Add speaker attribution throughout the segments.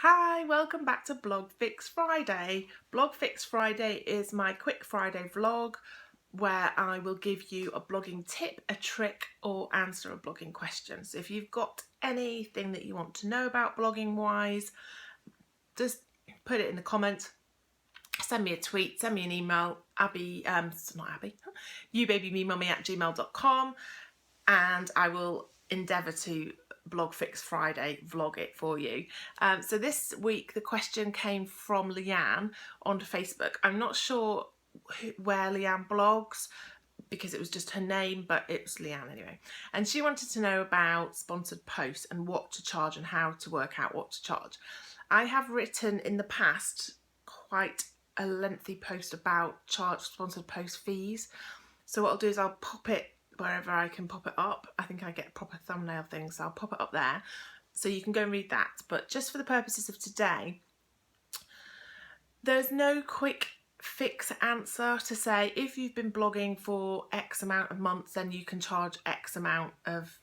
Speaker 1: Hi, welcome back to Blog Fix Friday. Blog Fix Friday is my quick Friday vlog where I will give you a blogging tip, a trick, or answer a blogging question. So if you've got anything that you want to know about blogging wise, just put it in the comments. Send me a tweet, send me an email, youbabymemummy@gmail.com, and I will endeavour to Blog Fix Friday vlog it for you. So this week the question came from Leanne onto Facebook. I'm not sure where Leanne blogs because it was just her name, but it was Leanne anyway. And she wanted to know about sponsored posts and what to charge and how to work out what to charge. I have written in the past quite a lengthy post about sponsored post fees. So what I'll do is I'll pop it wherever I can pop it up. I think I get a proper thumbnail thing, so I'll pop it up there so you can go and read that. But just for the purposes of today, there's no quick fix answer to say if you've been blogging for X amount of months then you can charge X amount of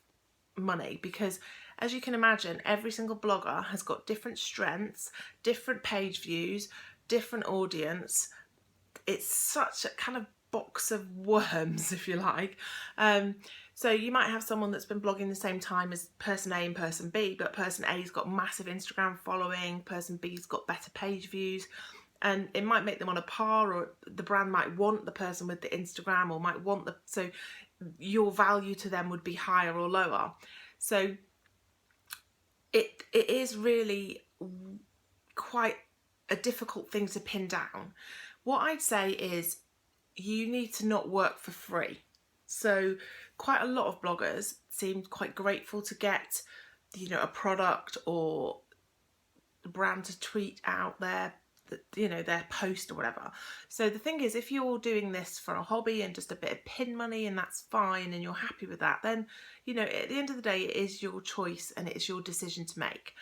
Speaker 1: money, because as you can imagine every single blogger has got different strengths, different page views, different audience. It's such a kind of box of worms, if you like. So you might have someone that's been blogging the same time as person A and person B, but person A's got massive Instagram following, person B's got better page views, and it might make them on a par, or the brand might want the person with the Instagram, or might want so your value to them would be higher or lower. So it is really quite a difficult thing to pin down. What I'd say is you need to not work for free. So quite a lot of bloggers seemed quite grateful to get, a product or the brand to tweet out their post or whatever. So the thing is, if you're doing this for a hobby and just a bit of pin money and that's fine and you're happy with that, then at the end of the day it is your choice and it's your decision to make.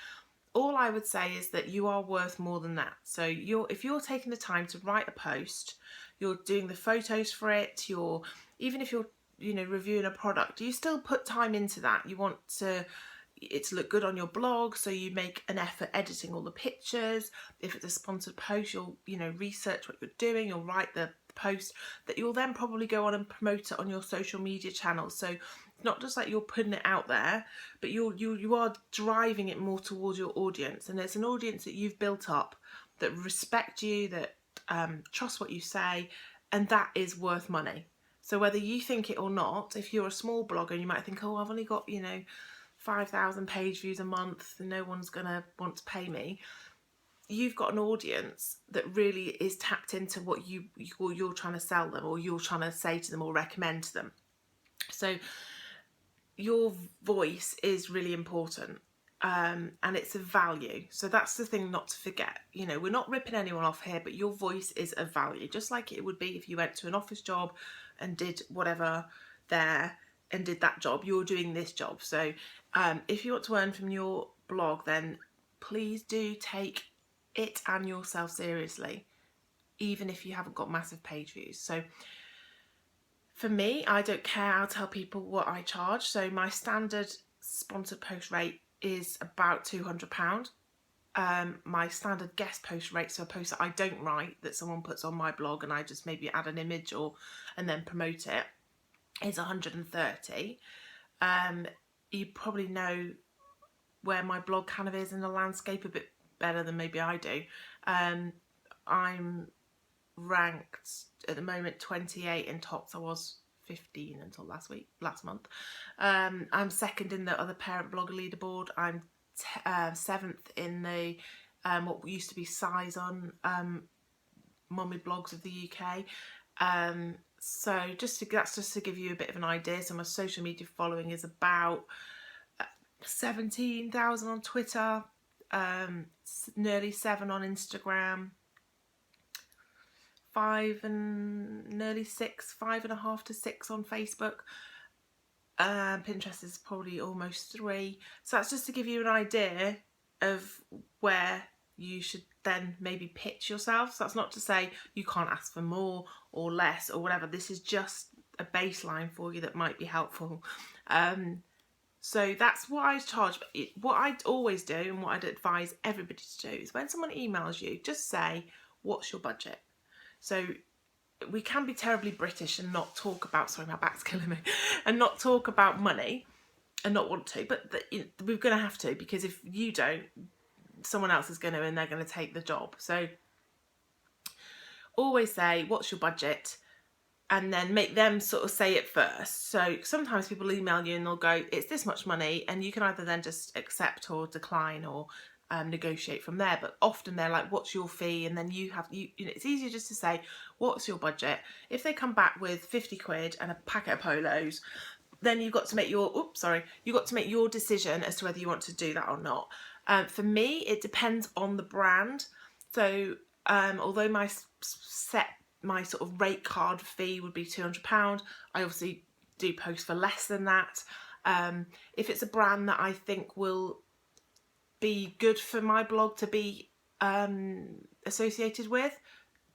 Speaker 1: All I would say is that you are worth more than that. So if you're taking the time to write a post, you're doing the photos for it, even if you're reviewing a product, you still put time into that. You want it to look good on your blog, so you make an effort editing all the pictures. If it's a sponsored post, you'll research what you're doing, you'll write the post that you'll then probably go on and promote it on your social media channels. So it's not just like you're putting it out there, but you are driving it more towards your audience, and it's an audience that you've built up that respect you, that trust what you say, and that is worth money. So whether you think it or not, if you're a small blogger and you might think, oh, I've only got 5,000 page views a month and no one's gonna want to pay me, you've got an audience that really is tapped into what you're trying to sell them, or you're trying to say to them or recommend to them. So your voice is really important, and it's a value. So that's the thing not to forget. We're not ripping anyone off here, but your voice is a value, just like it would be if you went to an office job and did whatever there and did that job. You're doing this job. So if you want to earn from your blog, then please do take it and yourself seriously, even if you haven't got massive page views. So for me, I don't care. I'll tell people what I charge. So my standard sponsored post rate is about £200. My standard guest post rate, so a post that I don't write, that someone puts on my blog and I just maybe add an image and then promote it, is 130. You probably know where my blog kind of is in the landscape a bit better than maybe I do. I'm ranked at the moment 28 in tops. I was 15 until last month. I'm second in the other parent blogger leaderboard. I'm 7th in the what used to be Size-On mummy blogs of the UK. So that's just to give you a bit of an idea. So my social media following is about 17,000 on Twitter, nearly 7 on Instagram, 5.5 to 6 on Facebook. Pinterest is probably almost 3. So that's just to give you an idea of where you should then maybe pitch yourself. So that's not to say you can't ask for more or less or whatever. This is just a baseline for you that might be helpful. So that's what I charge. What I'd always do and what I'd advise everybody to do is when someone emails you, just say, what's your budget? So we can be terribly British and not talk about, sorry, my back's killing me, and not talk about money and not want to, but we're going to have to, because if you don't, someone else is going to, and they're going to take the job. So always say, what's your budget? And then make them sort of say it first. So sometimes people email you and they'll go, it's this much money, and you can either then just accept or decline or negotiate from there. But often they're like, what's your fee? And then you know, it's easier just to say, what's your budget? If they come back with 50 quid and a packet of polos, then you've got to make your decision as to whether you want to do that or not. For me, it depends on the brand. So although my sort of rate card fee would be £200, I obviously do post for less than that. If it's a brand that I think will be good for my blog to be associated with,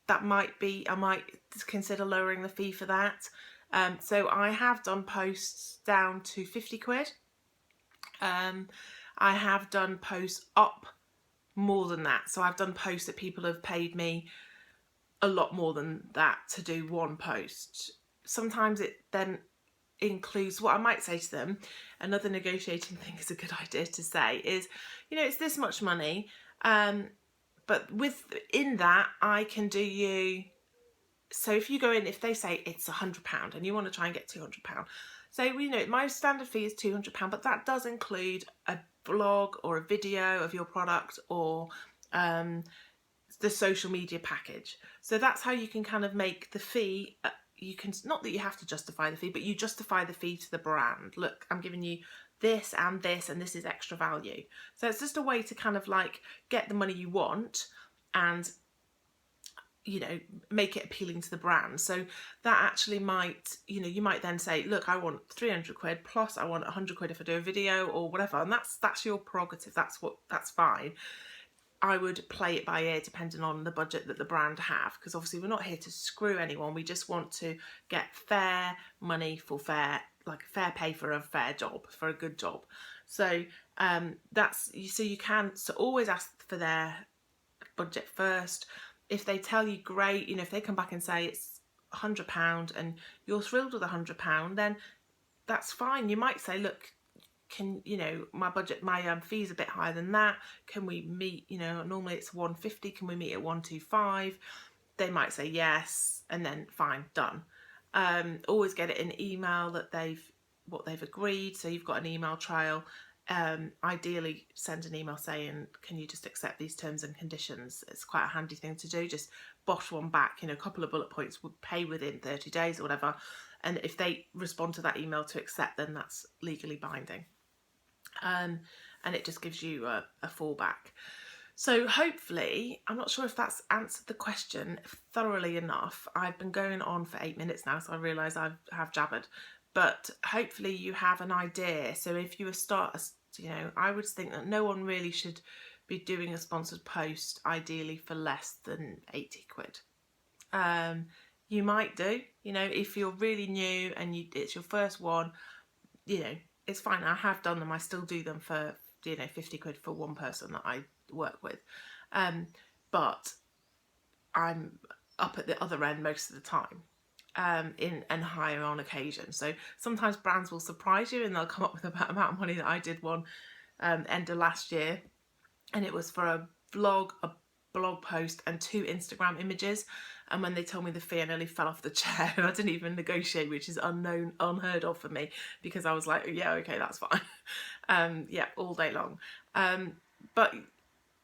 Speaker 1: I might consider lowering the fee for that. So I have done posts down to 50 quid. I have done posts up more than that. So I've done posts that people have paid me a lot more than that to do one post. Sometimes it then includes, what I might say to them, another negotiating thing is a good idea to say is, you know, it's this much money, but within that I can do you, so if you go in, if they say it's £100 and you want to try and get £200, so you know my standard fee is £200, but that does include a blog or a video of your product or the social media package. So that's how you can kind of make the fee, you can, not that you have to justify the fee, but you justify the fee to the brand. Look, I'm giving you this and this, and this is extra value. So it's just a way to kind of like get the money you want and, you know, make it appealing to the brand. So that actually might, you know, you might then say, look, I want 300 quid plus I want 100 quid if I do a video or whatever. And that's your prerogative. That's fine. I would play it by ear depending on the budget that the brand have, because obviously we're not here to screw anyone. We just want to get fair money for fair pay for a fair job, for a good job. So you can always ask for their budget first. If they tell you, great, you know, if they come back and say it's £100 and you're thrilled with £100, then that's fine. You might say, look, you know, my budget, my fee's a bit higher than that. Can we meet, you know, normally it's 150, can we meet at 125? They might say yes, and then fine, done. Always get it in email that what they've agreed, so you've got an email trail. Ideally send an email saying, can you just accept these terms and conditions? It's quite a handy thing to do. Just bosh one back, you know, a couple of bullet points, would pay within 30 days or whatever, and if they respond to that email to accept, then that's legally binding. And it just gives you a fallback. So hopefully, I'm not sure if that's answered the question thoroughly enough. I've been going on for 8 minutes now, so I realise I have jabbered. But hopefully you have an idea. So if you you know, I would think that no one really should be doing a sponsored post ideally for less than 80 quid. You might do, you know, if you're really new and it's your first one, you know, it's fine. I have done them. I still do them for, you know, 50 quid for one person that I work with. But I'm up at the other end most of the time, and higher on occasion. So sometimes brands will surprise you and they'll come up with the amount of money that I did one end of last year. And it was for a blog post and 2 Instagram images. And when they told me the fee, I nearly fell off the chair and I didn't even negotiate, which is unheard of for me, because I was like, yeah, okay, that's fine. Yeah, all day long. But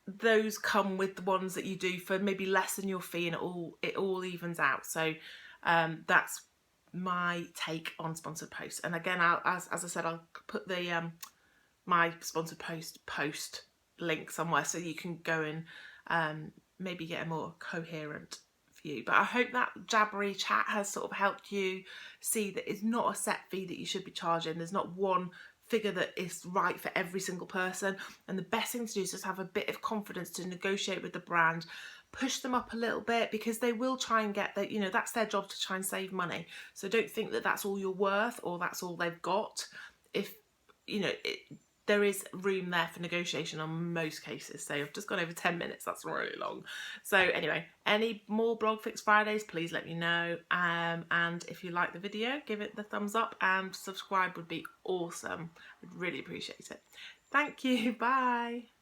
Speaker 1: those come with the ones that you do for maybe less than your fee, and it all evens out. So that's my take on sponsored posts. And again, as I said, I'll put the my sponsored post link somewhere so you can go and maybe get a more coherent view. But I hope that jabbery chat has sort of helped you see that it's not a set fee that you should be charging. There's not one figure that is right for every single person, and the best thing to do is just have a bit of confidence to negotiate with the brand, push them up a little bit, because they will try and get that, you know, that's their job to try and save money. So don't think that that's all you're worth or that's all they've got. If you know, there is room there for negotiation on most cases. So I've just gone over 10 minutes, that's really long. So anyway, any more Blog Fix Fridays, please let me know. And if you like the video, give it the thumbs up, and subscribe would be awesome. I'd really appreciate it. Thank you, bye.